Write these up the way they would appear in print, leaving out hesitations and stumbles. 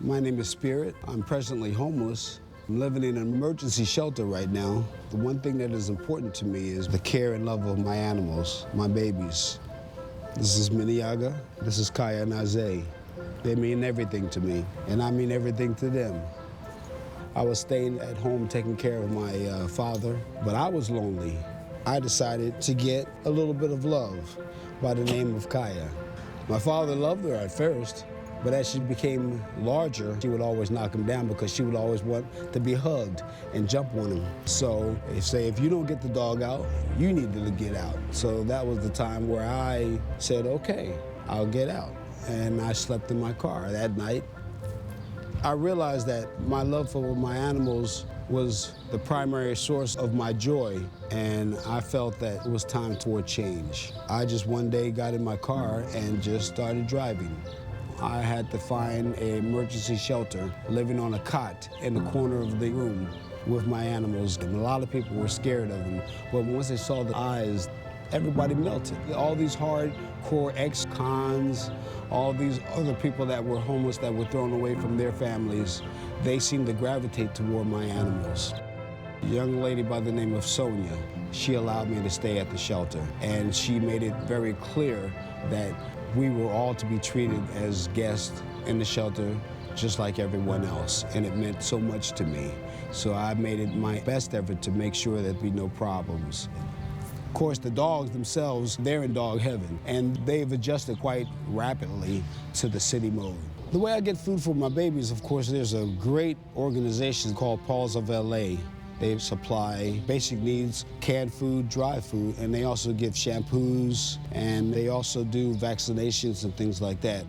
My name is Spirit. I'm presently homeless. I'm living in an emergency shelter right now. The one thing that is important to me is the care and love of my animals, my babies. This is Miniaga, this is Kyya and Isaiah. They mean everything to me, and I mean everything to them. I was staying at home taking care of my father, but I was lonely. I decided to get a little bit of love by the name of Kyya. My father loved her at first, but as she became larger, she would always knock him down because she would always want to be hugged and jump on him. So they say, if you don't get the dog out, you need to get out. So that was the time where I said, okay, I'll get out. And I slept in my car that night. I realized that my love for my animals was the primary source of my joy, and I felt that it was time for a change. I just one day got in my car and just started driving. I had to find an emergency shelter, living on a cot in the corner of the room with my animals. And a lot of people were scared of them, but once they saw the eyes, everybody melted. All these hardcore ex-cons, all these other people that were homeless that were thrown away from their families, they seemed to gravitate toward my animals. A young lady by the name of Sonia, she allowed me to stay at the shelter, and she made it very clear that we were all to be treated as guests in the shelter just like everyone else, and it meant so much to me. So I made it my best effort to make sure there'd be no problems. Of course, the dogs themselves, they're in dog heaven, and they've adjusted quite rapidly to the city mode. The way I get food for my babies, of course, there's a great organization called Paws of LA. They supply basic needs, canned food, dry food, and they also give shampoos, and they also do vaccinations and things like that.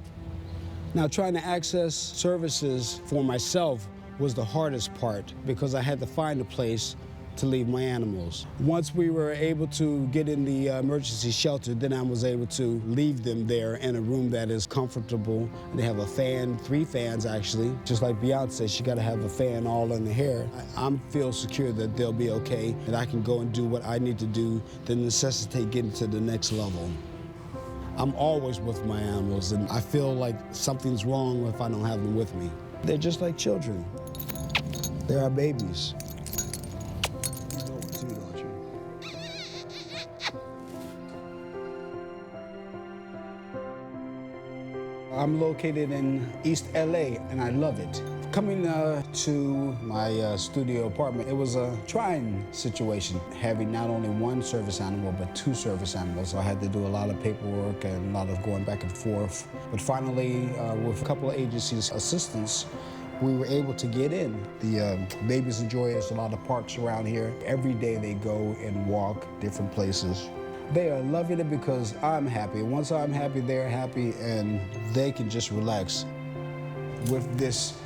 Now, trying to access services for myself was the hardest part because I had to find a place to leave my animals. Once we were able to get in the emergency shelter, then I was able to leave them there in a room that is comfortable. They have a fan, 3 fans actually. Just like Beyonce, she gotta have a fan all in the hair. I feel secure that they'll be okay, and I can go and do what I need to do to necessitate getting to the next level. I'm always with my animals, and I feel like something's wrong if I don't have them with me. They're just like children. They're our babies. I'm located in East LA, and I love it. Coming to my studio apartment, it was a trying situation, having not only 1 service animal, but 2 service animals. So I had to do a lot of paperwork and a lot of going back and forth. But finally, with a couple of agencies' assistance, we were able to get in. The babies enjoy us, a lot of parks around here. Every day they go and walk different places. They are loving it because I'm happy. Once I'm happy, they're happy, and they can just relax. With this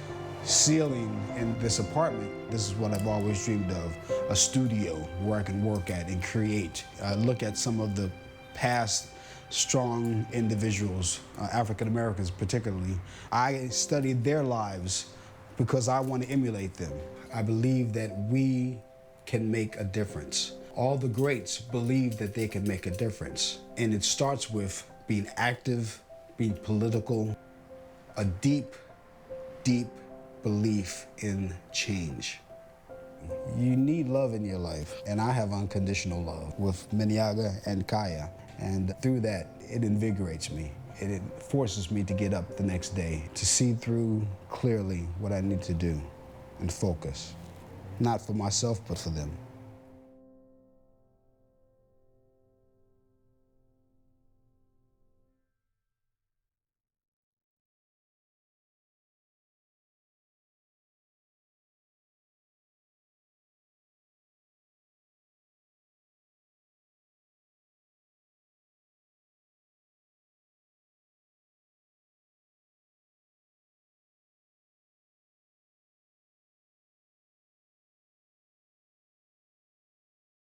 ceiling in this apartment, this is what I've always dreamed of, a studio where I can work at and create. Look at some of the past strong individuals, African Americans particularly. I studied their lives because I want to emulate them. I believe that we can make a difference. All the greats believe that they can make a difference. And it starts with being active, being political, a deep, deep belief in change. You need love in your life, and I have unconditional love with Miniaga and Kyya. And through that, it invigorates me. It forces me to get up the next day, to see through clearly what I need to do and focus. Not for myself, but for them.